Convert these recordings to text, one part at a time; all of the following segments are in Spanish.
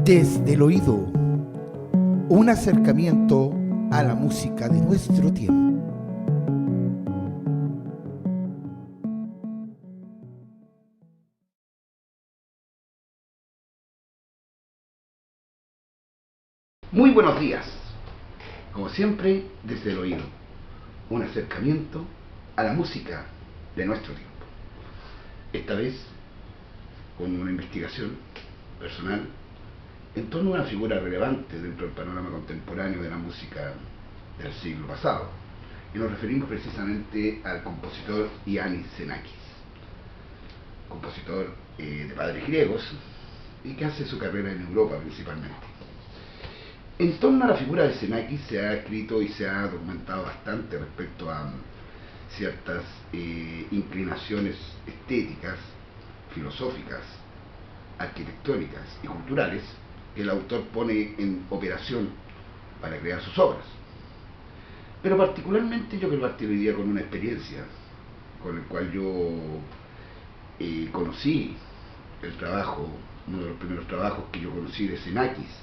Desde el oído, un acercamiento a la música de nuestro tiempo. Muy buenos días. Como siempre, desde el oído, un acercamiento a la música de nuestro tiempo. Esta vez con una investigación personal en torno a una figura relevante dentro del panorama contemporáneo de la música del siglo pasado. Y nos referimos precisamente al compositor Iannis Xenakis, compositor de padres griegos y que hace su carrera en Europa principalmente. En torno a la figura de Xenakis se ha escrito y se ha documentado bastante respecto a ciertas inclinaciones estéticas, filosóficas, arquitectónicas y culturales que el autor pone en operación para crear sus obras. Pero particularmente yo quiero partir hoy día con una experiencia con el cual yo conocí el trabajo, uno de los primeros trabajos que yo conocí de Xenakis,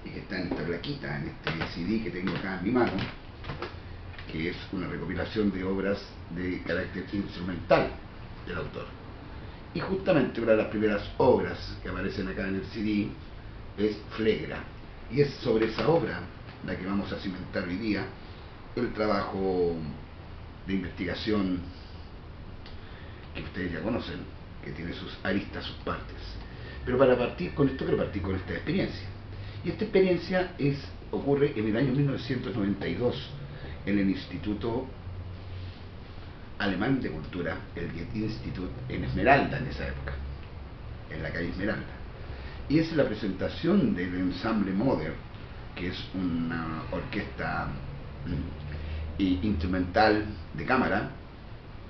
y que está en esta plaquita, en este CD que tengo acá en mi mano, que es una recopilación de obras de carácter instrumental del autor. Y justamente una de las primeras obras que aparecen acá en el CD es Flegra, y es sobre esa obra la que vamos a cimentar hoy día el trabajo de investigación que ustedes ya conocen, que tiene sus aristas, sus partes. Pero para partir con esto, quiero partir con esta experiencia. Y esta experiencia ocurre en el año 1992 en el Instituto Alemán de Cultura, el Goethe-Institut, en Esmeralda en esa época, en la calle Esmeralda. Y es la presentación del ensamble Moder, que es una orquesta instrumental de cámara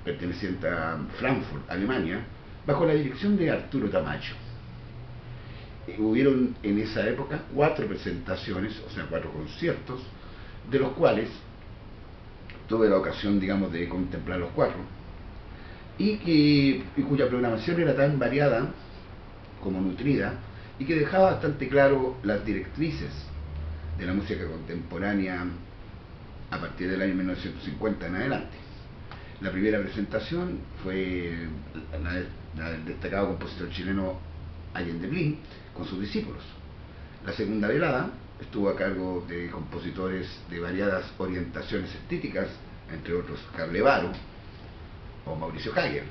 perteneciente a Frankfurt, Alemania, bajo la dirección de Arturo Tamayo. Hubieron en esa época 4 presentaciones, o sea 4 conciertos, de los cuales tuve la ocasión, digamos, de contemplar los 4, y cuya programación era tan variada como nutrida, y que dejaba bastante claro las directrices de la música contemporánea a partir del año 1950 en adelante. La primera presentación fue la del destacado compositor chileno Allende Blin con sus discípulos. La segunda velada estuvo a cargo de compositores de variadas orientaciones estéticas, entre otros Carlevaro o Mauricio Hager.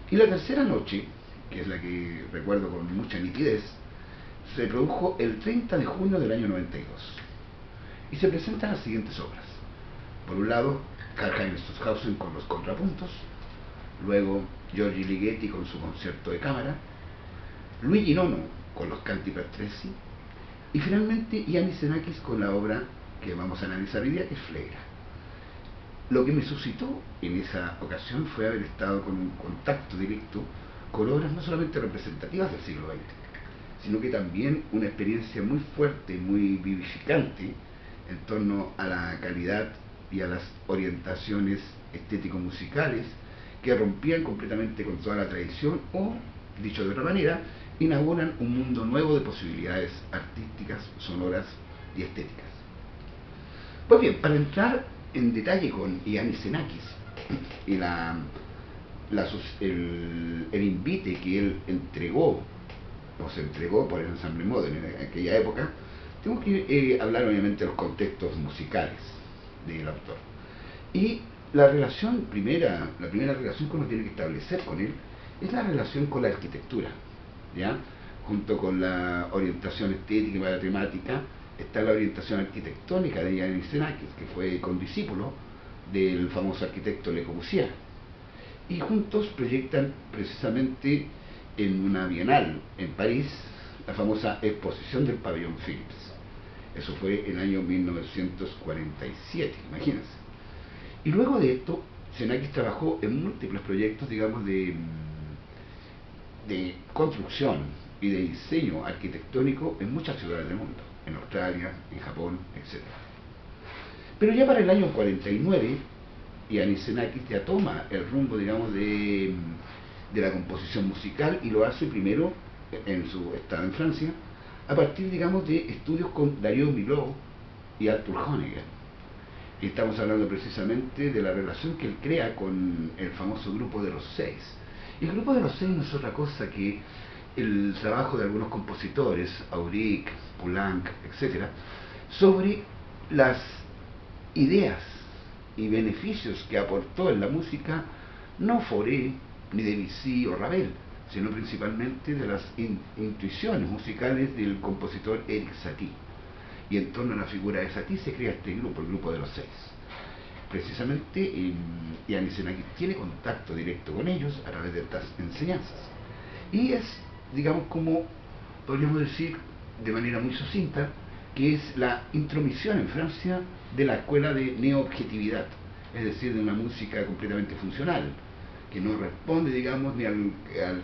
Y la tercera noche, que es la que recuerdo con mucha nitidez, se produjo el 30 de junio del año 92. Y se presentan las siguientes obras. Por un lado, Karlheinz Stockhausen con los contrapuntos, luego Giorgi Ligeti con su concierto de cámara, Luigi Nono con los canti per tressi, y finalmente Iannis Xenakis con la obra que vamos a analizar hoy día, que es Flegra. Lo que me suscitó en esa ocasión fue haber estado con un contacto directo con obras no solamente representativas del siglo XX, sino que también una experiencia muy fuerte, muy vivificante en torno a la calidad y a las orientaciones estético-musicales que rompían completamente con toda la tradición o, dicho de otra manera, inauguran un mundo nuevo de posibilidades artísticas, sonoras y estéticas. Pues bien, para entrar en detalle con Iannis Xenakis y el invite que él entregó, o se entregó por el ensamble Modern en aquella época, tengo que hablar obviamente de los contextos musicales del autor. Y la primera relación que uno tiene que establecer con él es la relación con la arquitectura, ¿ya? Junto con la orientación estética y la temática está la orientación arquitectónica de Iannis Xenakis, que fue condiscípulo del famoso arquitecto Le Corbusier. Y juntos proyectan precisamente en una bienal en París la famosa exposición del pabellón Philips. Eso fue en el año 1947, imagínense. Y luego de esto, Xenakis trabajó en múltiples proyectos, digamos, de construcción y de diseño arquitectónico en muchas ciudades del mundo, en Australia, en Japón, etc. Pero ya para el año 49, Iannis Xenakis ya toma el rumbo, digamos, de la composición musical, y lo hace primero en su estado en Francia, a partir, digamos, de estudios con Darío Milhaud y Arthur Honegger. Estamos hablando precisamente de la relación que él crea con el famoso grupo de los seis. Y el grupo de los seis no es otra cosa que el trabajo de algunos compositores, Auric, Poulenc, etc., sobre las ideas y beneficios que aportó en la música no Fauré, ni Debussy o Ravel, sino principalmente de las intuiciones musicales del compositor Erik Satie. Y en torno a la figura de Satie se crea este grupo, el grupo de los seis. Precisamente Iannis Xenakis tiene contacto directo con ellos a través de estas enseñanzas. Y es, digamos, como podríamos decir de manera muy sucinta, que es la intromisión en Francia de la escuela de neo-objetividad, es decir, de una música completamente funcional, que no responde, digamos, ni al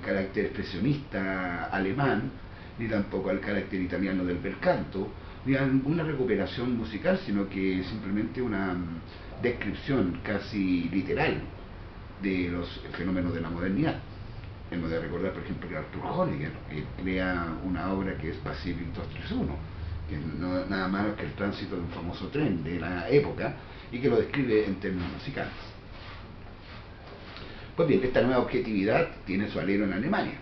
carácter expresionista alemán, ni tampoco al carácter italiano del bel canto, ni a ninguna recuperación musical, sino que simplemente una descripción casi literal de los fenómenos de la modernidad. Hemos de recordar, por ejemplo, que Arthur Honegger crea una obra que es Pacific 231, que no es nada más que el tránsito de un famoso tren de la época y que lo describe en términos musicales. Pues bien, esta nueva objetividad tiene su alero en Alemania,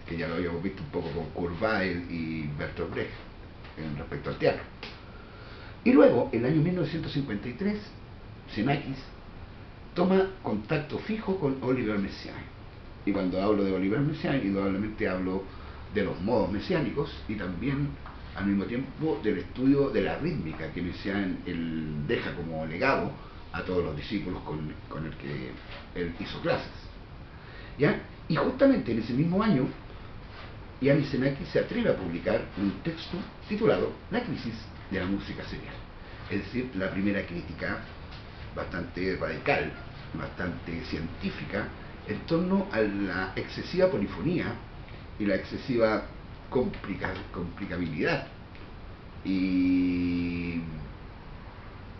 que ya lo habíamos visto un poco con Kurt Weill y Bertolt Brecht en respecto al teatro. Y luego, en el año 1953, Xenakis toma contacto fijo con Olivier Messiaen. Y cuando hablo de Olivier Messiaen, indudablemente hablo de los modos mesiánicos y también al mismo tiempo del estudio de la rítmica que Messiaen él deja como legado a todos los discípulos con el que él hizo clases. ¿Ya? Y justamente en ese mismo año, Iannis Xenakis se atreve a publicar un texto titulado La crisis de la música serial. Es decir, la primera crítica bastante radical, bastante científica, en torno a la excesiva polifonía y la excesiva complicabilidad y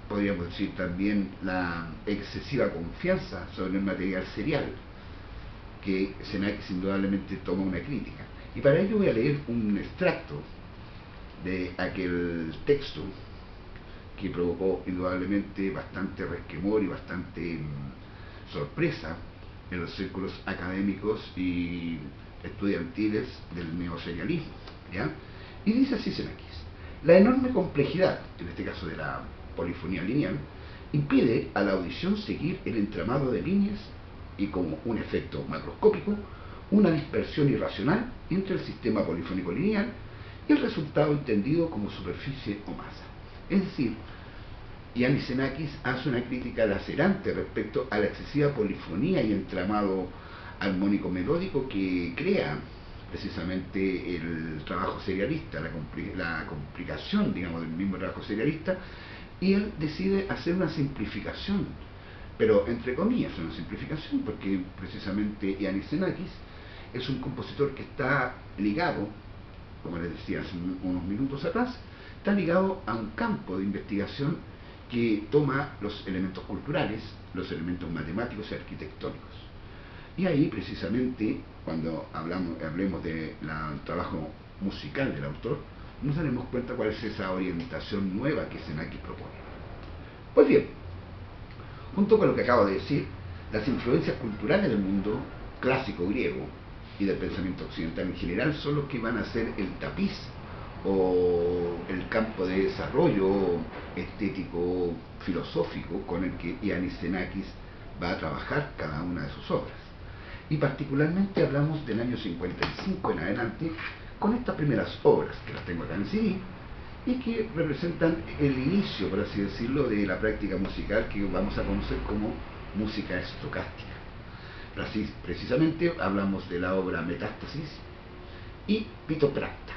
podríamos decir también la excesiva confianza sobre el material serial, que Xenakis indudablemente toma una crítica. Y para ello voy a leer un extracto de aquel texto que provocó indudablemente bastante resquemor y bastante sorpresa en los círculos académicos y estudiantiles del neoserialismo, ¿ya? Y dice así Xenakis: la enorme complejidad, en este caso de la polifonía lineal, impide a la audición seguir el entramado de líneas y, como un efecto macroscópico, una dispersión irracional entre el sistema polifónico lineal y el resultado entendido como superficie o masa. Es decir, Iannis Xenakis hace una crítica lacerante respecto a la excesiva polifonía y entramado armónico melódico que crea precisamente el trabajo serialista, la complicación, digamos, del mismo trabajo serialista, y él decide hacer una simplificación, pero entre comillas una simplificación, porque precisamente Iannis Xenakis es un compositor que está ligado, como les decía hace unos minutos atrás, está ligado a un campo de investigación que toma los elementos culturales, los elementos matemáticos y arquitectónicos. Y ahí precisamente, cuando hablemos del trabajo musical del autor, nos daremos cuenta cuál es esa orientación nueva que Xenakis propone. Pues bien, junto con lo que acabo de decir, las influencias culturales del mundo clásico griego y del pensamiento occidental en general son los que van a ser el tapiz o el campo de desarrollo estético filosófico con el que Iannis Xenakis va a trabajar cada una de sus obras. Y particularmente hablamos del año 55 en adelante con estas primeras obras, que las tengo acá en CD, y que representan el inicio, por así decirlo, de la práctica musical que vamos a conocer como música estocástica. Precisamente hablamos de la obra Metástasis y Pitopracta,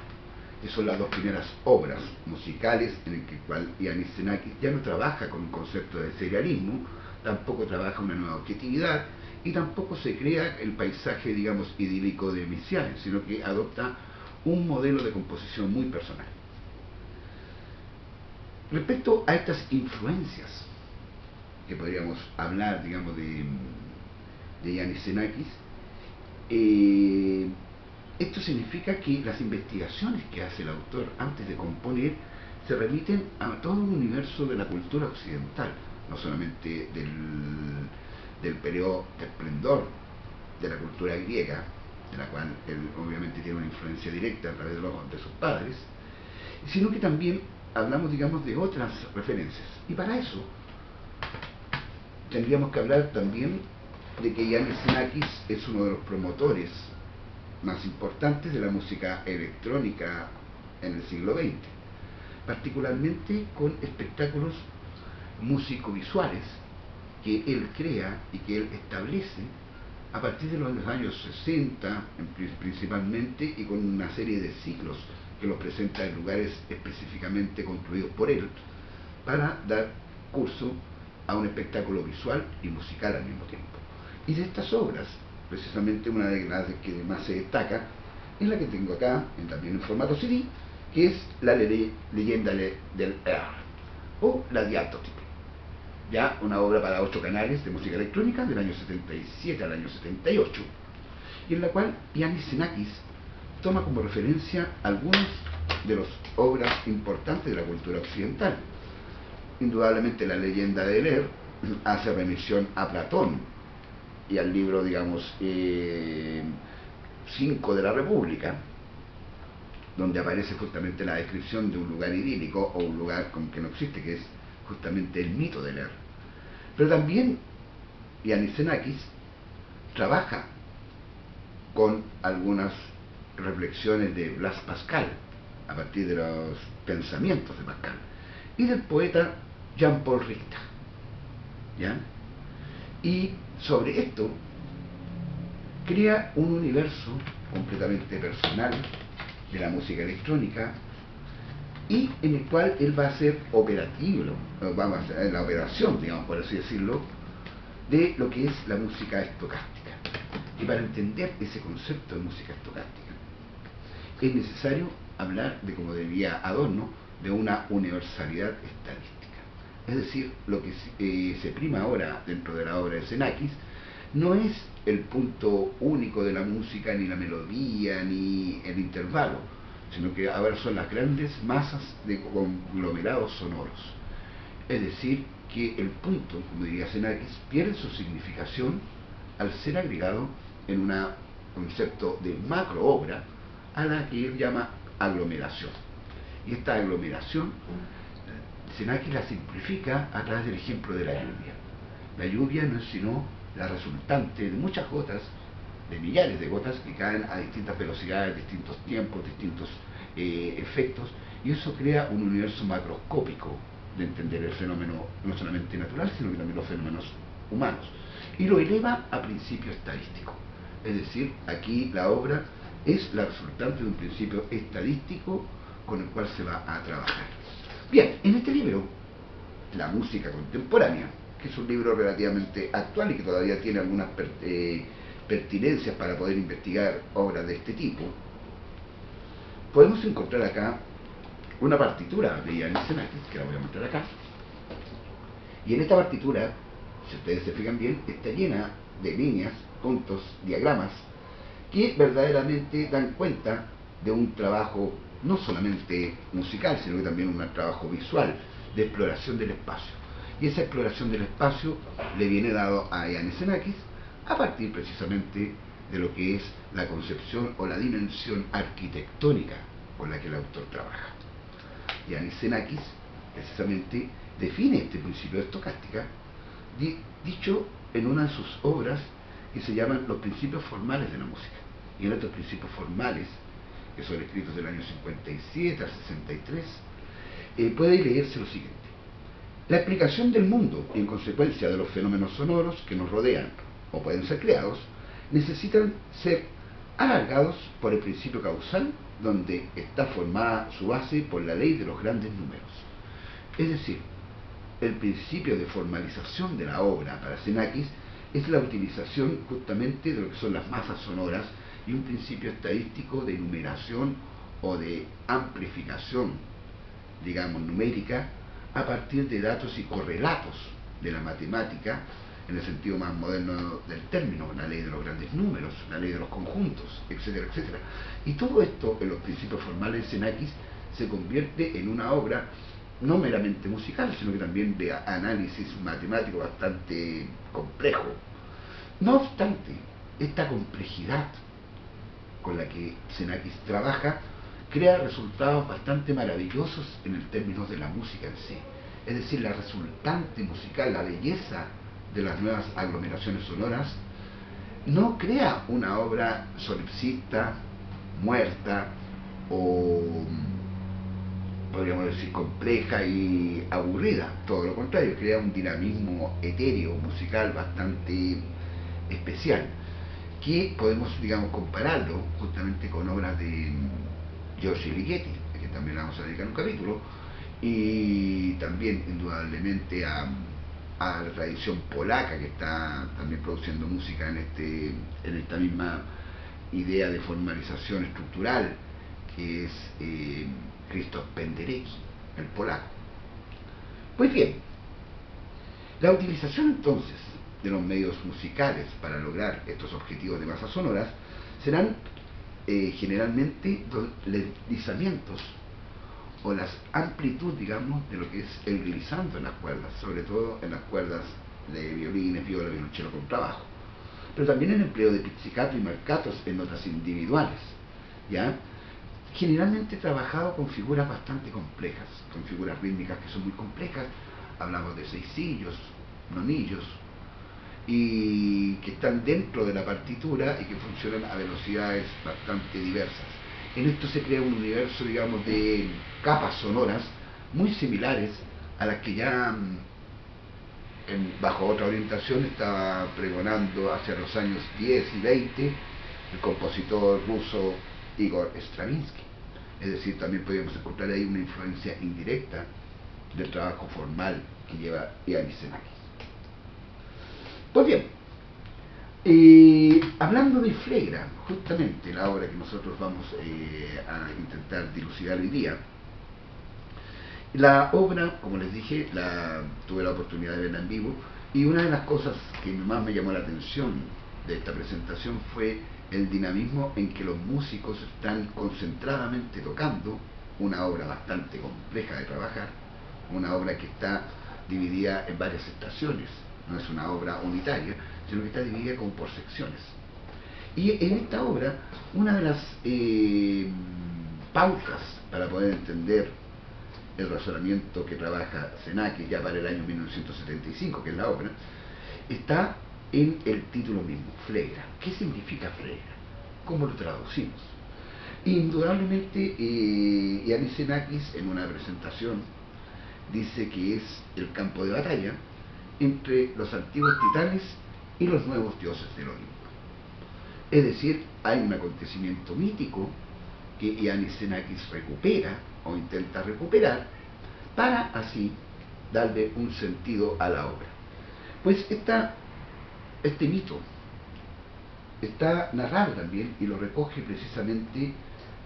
que son las dos primeras obras musicales en el que cual Iannis Xenakis ya no trabaja con un concepto de serialismo, tampoco trabaja una nueva objetividad y tampoco se crea el paisaje, digamos, idílico de Messiaen, sino que adopta un modelo de composición muy personal. Respecto a estas influencias que podríamos hablar, digamos, de Iannis Xenakis, Esto significa que las investigaciones que hace el autor antes de componer se remiten a todo un universo de la cultura occidental, no solamente del periodo de esplendor de la cultura griega, de la cual él obviamente tiene una influencia directa a través de sus padres, sino que también hablamos, digamos, de otras referencias. Y para eso tendríamos que hablar también de que Iannis Xenakis es uno de los promotores más importantes de la música electrónica en el siglo XX, particularmente con espectáculos músico-visuales que él crea y que él establece a partir de los años 60 principalmente, y con una serie de ciclos que los presenta en lugares específicamente construidos por él para dar curso a un espectáculo visual y musical al mismo tiempo. Y de estas obras, precisamente una de las que más se destaca es la que tengo acá, también en formato CD, que es la leyenda del Air, o la Diatotipo, ya una obra para 8 canales de música electrónica del año 77 al año 78, y en la cual Iannis Xenakis toma como referencia algunas de las obras importantes de la cultura occidental. Indudablemente la leyenda del Air hace remisión a Platón y al libro, digamos, 5 de la República, donde aparece justamente la descripción de un lugar idílico o un lugar que no existe, que es justamente el mito del Air. Pero también Iannis Xenakis trabaja con algunas reflexiones de Blaise Pascal a partir de los pensamientos de Pascal y del poeta Jean-Paul Richter, ¿ya? Y sobre esto crea un universo completamente personal de la música electrónica, y en el cual él va a ser operativo, vamos a hacer la operación, digamos, por así decirlo, de lo que es la música estocástica. Y para entender ese concepto de música estocástica es necesario hablar de, como diría Adorno, de una universalidad estadística. Es decir, lo que se prima ahora dentro de la obra de Xenakis no es el punto único de la música, ni la melodía, ni el intervalo, sino que ahora son las grandes masas de conglomerados sonoros. Es decir, que el punto, como diría Xenakis, pierde su significación al ser agregado en un concepto de macro obra a la que él llama aglomeración. Y esta aglomeración, Xenakis la simplifica a través del ejemplo de la lluvia. La lluvia no es sino la resultante de muchas gotas, de millares de gotas que caen a distintas velocidades, distintos tiempos, distintos efectos, y eso crea un universo macroscópico de entender el fenómeno no solamente natural, sino que también los fenómenos humanos, y lo eleva a principio estadístico. Es decir, aquí la obra es la resultante de un principio estadístico con el cual se va a trabajar. Bien, en este libro, La música contemporánea, que es un libro relativamente actual y que todavía tiene algunas pertinencias para poder investigar obras de este tipo, podemos encontrar acá una partitura de Iannis Xenakis, que la voy a mostrar acá, y en esta partitura, si ustedes se fijan bien, está llena de líneas, puntos, diagramas, que verdaderamente dan cuenta de un trabajo no solamente musical, sino que también un trabajo visual de exploración del espacio. Y esa exploración del espacio le viene dado a Iannis Xenakis a partir precisamente de lo que es la concepción o la dimensión arquitectónica con la que el autor trabaja. Iannis Xenakis precisamente define este principio de estocástica dicho en una de sus obras que se llaman Los principios formales de la música. Y en estos principios formales, que son escritos del año 57 al 63, puede leerse lo siguiente: la explicación del mundo y en consecuencia de los fenómenos sonoros que nos rodean o pueden ser creados necesitan ser alargados por el principio causal, donde está formada su base por la ley de los grandes números. Es decir, el principio de formalización de la obra para Xenakis es la utilización justamente de lo que son las masas sonoras y un principio estadístico de numeración o de amplificación, digamos, numérica, a partir de datos y correlatos de la matemática en el sentido más moderno del término, la ley de los grandes números, la ley de los conjuntos, etcétera, etcétera. Y todo esto, en los principios formales de Xenakis, se convierte en una obra no meramente musical, sino que también de análisis matemático bastante complejo. No obstante, esta complejidad con la que Xenakis trabaja crea resultados bastante maravillosos en el término de la música en sí. Es decir, la resultante musical, la belleza de las nuevas aglomeraciones sonoras, no crea una obra solipsista, muerta o podríamos decir compleja y aburrida. Todo lo contrario, crea un dinamismo etéreo, musical bastante especial, que podemos, digamos, compararlo justamente con obras de Giorgio Ligeti, que también le vamos a dedicar un capítulo, y también indudablemente a la tradición polaca, que está también produciendo música en esta misma idea de formalización estructural, que es Krzysztof Penderecki, el polaco. Pues bien, la utilización entonces de los medios musicales para lograr estos objetivos de masas sonoras serán generalmente los deslizamientos o las amplitud, digamos, de lo que es el glissando en las cuerdas, sobre todo en las cuerdas de violines, viola, violonchelo con trabajo, pero también el empleo de pizzicato y marcatos en notas individuales, ¿ya? Generalmente trabajado con figuras bastante complejas, con figuras rítmicas que son muy complejas. Hablamos de seisillos, nonillos, y que están dentro de la partitura y que funcionan a velocidades bastante diversas. En esto se crea un universo, digamos, de capas sonoras muy similares a las que ya bajo otra orientación estaba pregonando hacia los años 10 y 20 el compositor ruso Igor Stravinsky. Es decir, también podríamos encontrar ahí una influencia indirecta del trabajo formal que lleva Iannis Xenakis. Pues bien, hablando de Flegra, justamente la obra que nosotros vamos a intentar dilucidar hoy día, la obra, como les dije, tuve la oportunidad de verla en vivo, y una de las cosas que más me llamó la atención de esta presentación fue el dinamismo en que los músicos están concentradamente tocando una obra bastante compleja de trabajar, una obra que está dividida en varias estaciones, no es una obra unitaria, sino que está dividida como por secciones. Y en esta obra, una de las pautas para poder entender el razonamiento que trabaja Xenakis ya para el año 1975, que es la obra, está en el título mismo, Flegra. ¿Qué significa Flegra? ¿Cómo lo traducimos? Indudablemente, Iannis Xenakis en una presentación dice que es el campo de batalla entre los antiguos titanes y los nuevos dioses del Olimpo. Es decir, hay un acontecimiento mítico que Iannis Xenakis recupera o intenta recuperar para así darle un sentido a la obra. Pues este mito está narrado también y lo recoge precisamente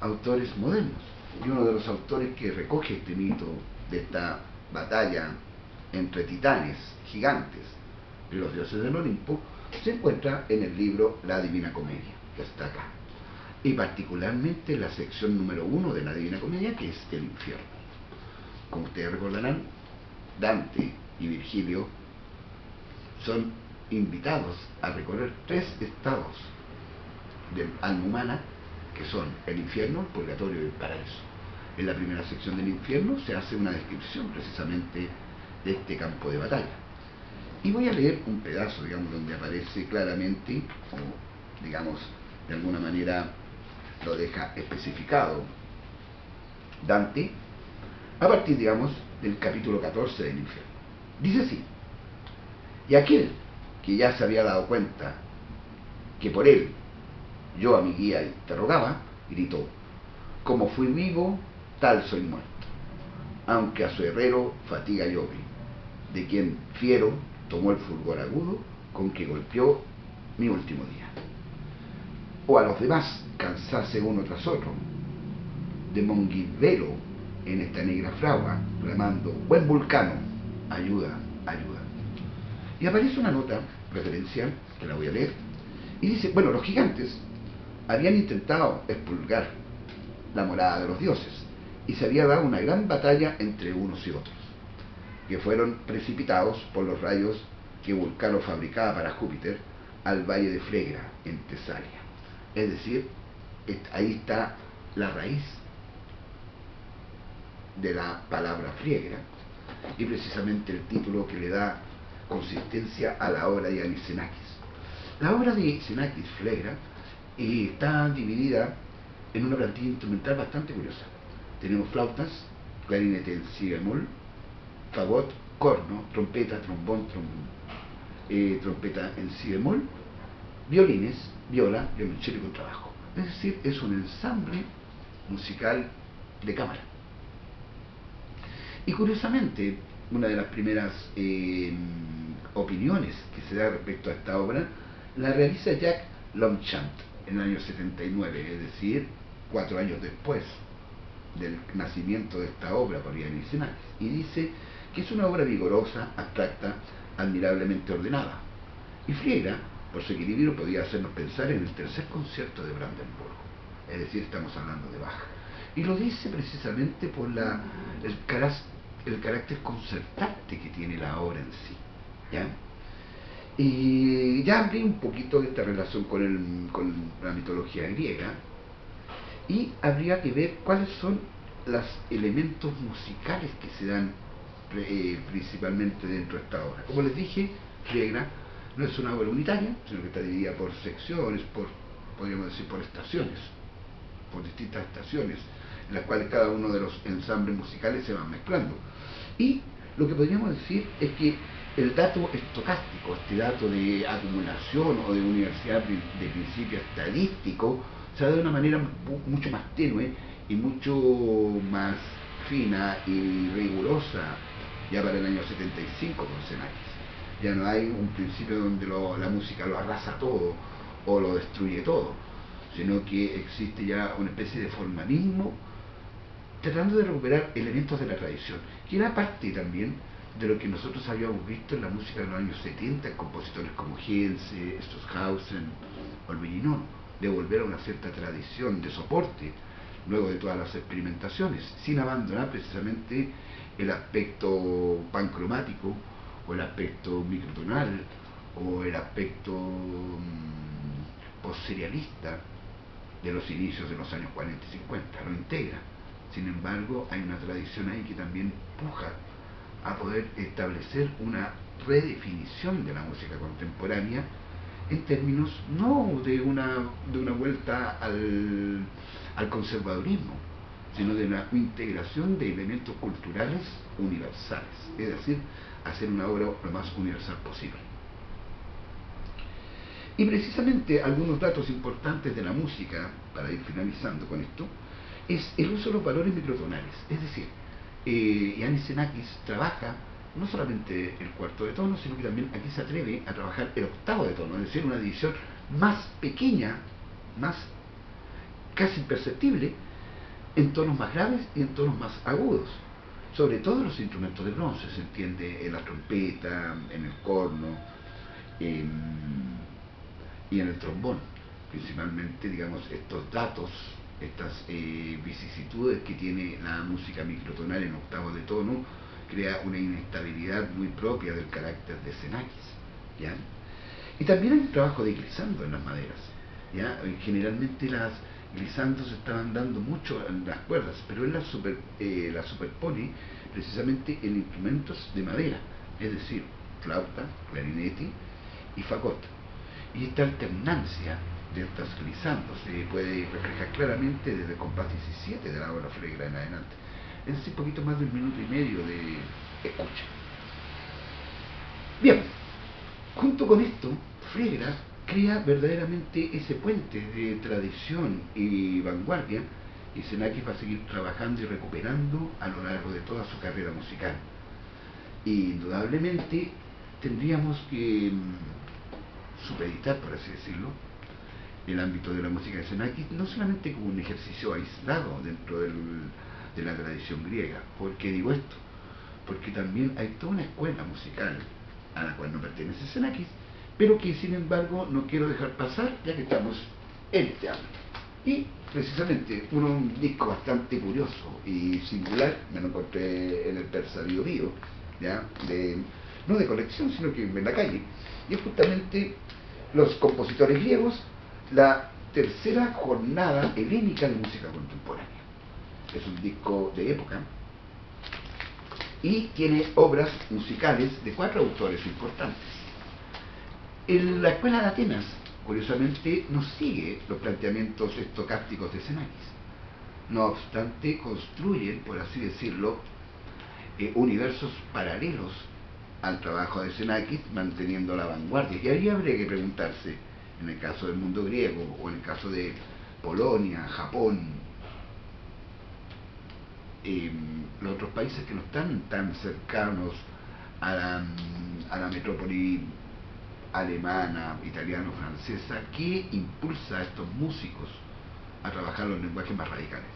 autores modernos. Y uno de los autores que recoge este mito de esta batalla entre titanes, gigantes y los dioses del Olimpo se encuentra en el libro La Divina Comedia, que está acá, y particularmente en la sección número 1 de la Divina Comedia, que es el infierno. Como ustedes recordarán, Dante y Virgilio son invitados a recorrer 3 estados del alma humana, que son el infierno, el purgatorio y el paraíso. En la primera sección del infierno se hace una descripción precisamente de este campo de batalla. Y voy a leer un pedazo, digamos, donde aparece claramente, o digamos, de alguna manera lo deja especificado Dante, a partir, digamos, del capítulo 14 del infierno. Dice así: y aquel que ya se había dado cuenta que por él yo a mi guía interrogaba, gritó: como fui vivo, tal soy muerto, aunque a su herrero fatiga yo vi, de quien fiero tomó el fulgor agudo con que golpeó mi último día. O a los demás cansarse uno tras otro, de monguidvelo en esta negra fragua, clamando: buen Vulcano, ayuda, ayuda. Y aparece una nota referencial, que la voy a leer, y dice, bueno, los gigantes habían intentado expurgar la morada de los dioses, y se había dado una gran batalla entre unos y otros, que fueron precipitados por los rayos que Vulcano fabricaba para Júpiter al valle de Flegra, en Tesalia. Es decir, ahí está la raíz de la palabra Flegra, y precisamente el título que le da consistencia a la obra de Anisenakis. La obra de Xenakis Flegra está dividida en una plantilla instrumental bastante curiosa. Tenemos flautas, clarinete en si bemol, fagot, corno, trompeta, trombón, trompeta en si bemol, violines, viola, violonchelo y contrabajo. Es decir, es un ensamble musical de cámara. Y curiosamente, una de las primeras opiniones que se da respecto a esta obra la realiza Jacques Longchamp en el año 79, es decir, 4 años después del nacimiento de esta obra por Yannis Xenakis, y dice que es una obra vigorosa, abstracta, admirablemente ordenada. Y Flegra, por su equilibrio, podía hacernos pensar en el tercer concierto de Brandenburgo, es decir, estamos hablando de Bach. Y lo dice precisamente por el carácter concertante que tiene la obra en sí, ¿ya? Y ya hablé un poquito de esta relación con la mitología griega, y habría que ver cuáles son los elementos musicales que se dan principalmente dentro de esta obra. Como les dije, Flegra no es una obra unitaria, sino que está dividida por secciones, podríamos decir por estaciones, por distintas estaciones, en las cuales cada uno de los ensambles musicales se van mezclando. Y lo que podríamos decir es que el dato estocástico, este dato de acumulación o de universidad de principio estadístico, se da de una manera mucho más tenue y mucho más fina y rigurosa ya para el año 75 con Xenakis. Ya no hay un principio donde la música lo arrasa todo o lo destruye todo, sino que existe ya una especie de formalismo tratando de recuperar elementos de la tradición, que era parte también de lo que nosotros habíamos visto en la música de los años 70, en compositores como Hense, Stockhausen o Olberinón, de volver a una cierta tradición de soporte luego de todas las experimentaciones, sin abandonar precisamente el aspecto pancromático o el aspecto microtonal o el aspecto postserialista de los inicios de los años 40 y 50, lo integra. Sin embargo, hay una tradición ahí que también puja a poder establecer una redefinición de la música contemporánea en términos no de una vuelta al conservadurismo, sino de una integración de elementos culturales universales, es decir, hacer una obra lo más universal posible. Y precisamente algunos datos importantes de la música, para ir finalizando con esto, es el uso de los valores microtonales. Es decir, Yannis Xenakis trabaja no solamente el cuarto de tono, sino que también aquí se atreve a trabajar el octavo de tono, es decir, una división más pequeña, más casi imperceptible, en tonos más graves y en tonos más agudos. Sobre todo en los instrumentos de bronce, se entiende en la trompeta, en el corno, y en el trombón. Principalmente, digamos, estos datos, estas vicisitudes que tiene la música microtonal en octavos de tono, crea una inestabilidad muy propia del carácter de Xenakis, ¿ya? Y también hay un trabajo de glissando en las maderas, ¿ya? Generalmente las glissando se estaban dando mucho en las cuerdas, pero él la superpone precisamente en instrumentos de madera, es decir, flauta, clarinete y fagot. Y esta alternancia de estas glissando se puede reflejar claramente desde el compás 17 de la obra Flegra en adelante. Es decir, poquito más de 1 minuto y medio de escucha. Bien, junto con esto, Flegra crea verdaderamente ese puente de tradición y vanguardia, y Xenakis va a seguir trabajando y recuperando a lo largo de toda su carrera musical. Y indudablemente tendríamos que supeditar, por así decirlo, el ámbito de la música de Xenakis no solamente como un ejercicio aislado dentro de la tradición griega. ¿Por qué digo esto? Porque también hay toda una escuela musical a la cual no pertenece Xenakis, pero que sin embargo no quiero dejar pasar ya que estamos en este año. Y precisamente un disco bastante curioso y singular, me lo encontré en el Persa Bio Bio, ¿ya? No de colección, sino que en la calle, y es justamente los compositores griegos, la tercera jornada helénica de música contemporánea. Es un disco de época y tiene obras musicales de 4 autores importantes. La escuela de Atenas, curiosamente, no sigue los planteamientos estocásticos de Xenakis. No obstante, construyen, por así decirlo, universos paralelos al trabajo de Xenakis, manteniendo la vanguardia. Y ahí habría que preguntarse, en el caso del mundo griego, o en el caso de Polonia, Japón, los otros países que no están tan cercanos a la metrópoli alemana, italiana o francesa, que impulsa a estos músicos a trabajar los lenguajes más radicales.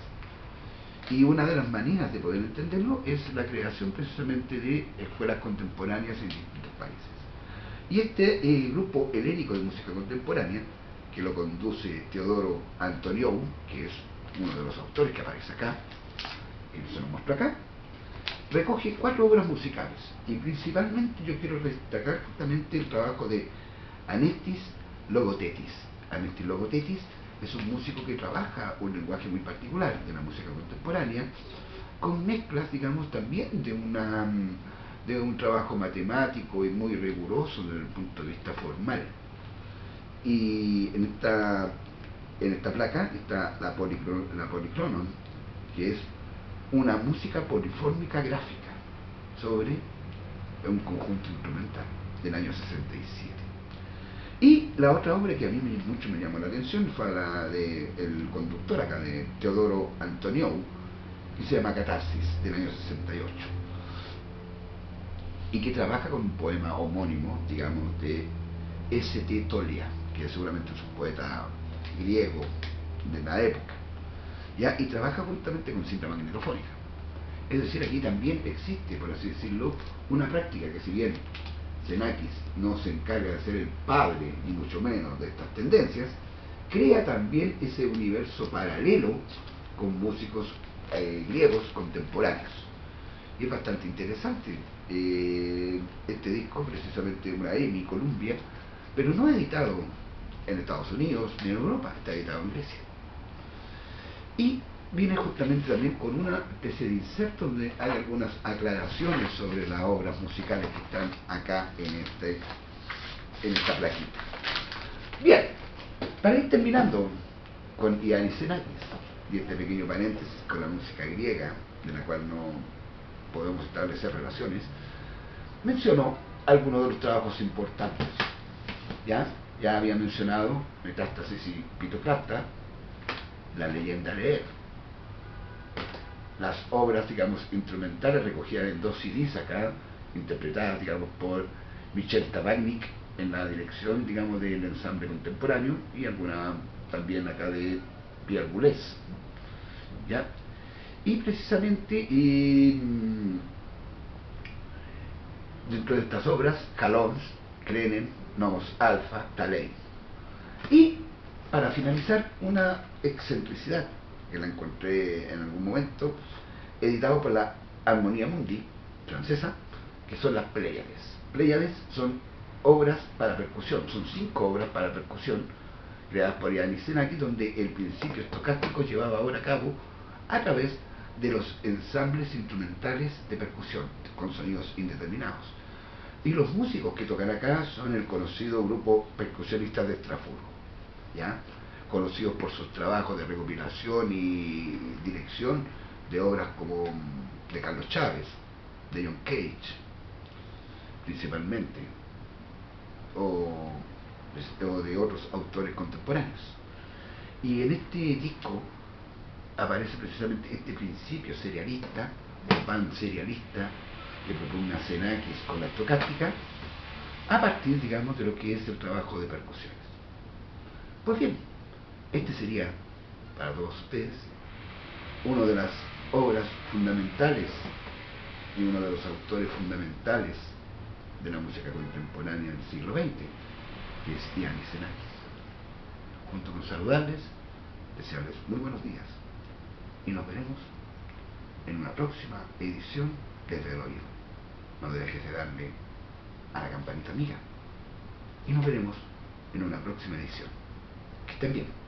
Y una de las maneras de poder entenderlo es la creación precisamente de escuelas contemporáneas en distintos países. Y este grupo helénico de música contemporánea, que lo conduce Teodoro Antoniou, que es uno de los autores que aparece acá, y se lo muestro acá, recoge 4 obras musicales, y principalmente yo quiero destacar justamente el trabajo de Anestis Logothetis. Anestis Logothetis es un músico que trabaja un lenguaje muy particular de la música contemporánea, con mezclas, digamos, también de un trabajo matemático y muy riguroso desde el punto de vista formal. Y en esta placa está la Polychronon, que es una música polifórmica gráfica sobre un conjunto instrumental del año 67. Y la otra obra que a mí mucho me llamó la atención fue la del conductor acá, de Teodoro Antoniou, que se llama Catarsis, del año 68, y que trabaja con un poema homónimo, digamos, de S.T. Tolia, que seguramente es un poeta griego de la época, ¿ya? Y trabaja justamente con cinta magnetofónica. Es decir, aquí también existe, por así decirlo, una práctica que, si bien Xenakis no se encarga de ser el padre, ni mucho menos, de estas tendencias, crea también ese universo paralelo con músicos griegos contemporáneos. Y es bastante interesante. Este disco, precisamente una EMI, Columbia, pero no editado en Estados Unidos ni en Europa, está editado en Grecia. Y viene justamente también con una especie de inserto donde hay algunas aclaraciones sobre las obras musicales que están acá en esta plaquita. Bien, para ir terminando con Iannis Xenakis y este pequeño paréntesis con la música griega, de la cual no podemos establecer relaciones, mencionó algunos de los trabajos importantes. Ya había mencionado Metástasis y Pitocrasta, La leyenda leer, las obras, digamos, instrumentales recogidas en 2 CDs acá, interpretadas, digamos, por Michel Tabachnik en la dirección, digamos, del ensamble contemporáneo, y alguna también acá de Pierre Boulez, ¿ya? Y precisamente dentro de estas obras, Calons, Crenen, Nomos Alpha, Talei. Y para finalizar, una excentricidad que la encontré en algún momento, editado por la Armonía Mundi francesa, que son las Pléyades. Pléyades son obras para percusión, son 5 obras para percusión creadas por Iannis Xenakis, donde el principio estocástico llevaba ahora a cabo a través de los ensambles instrumentales de percusión con sonidos indeterminados. Y los músicos que tocan acá son el conocido grupo Percusionistas de Estrasburgo, ¿ya? Conocidos por sus trabajos de recopilación y dirección de obras como de Carlos Chávez, de John Cage, principalmente, o de otros autores contemporáneos. Y en este disco aparece precisamente este principio serialista, o pan-serialista, que propugna Xenakis con la estocástica, a partir, digamos, de lo que es el trabajo de percusiones. Pues bien, este sería, para todos ustedes, una de las obras fundamentales y uno de los autores fundamentales de la música contemporánea del siglo XX, que es Dianis Xenakis. Junto con saludarles, desearles muy buenos días y nos veremos en una próxima edición desde el oído. No dejes de darle a la campanita amiga y nos veremos en una próxima edición. Que estén bien.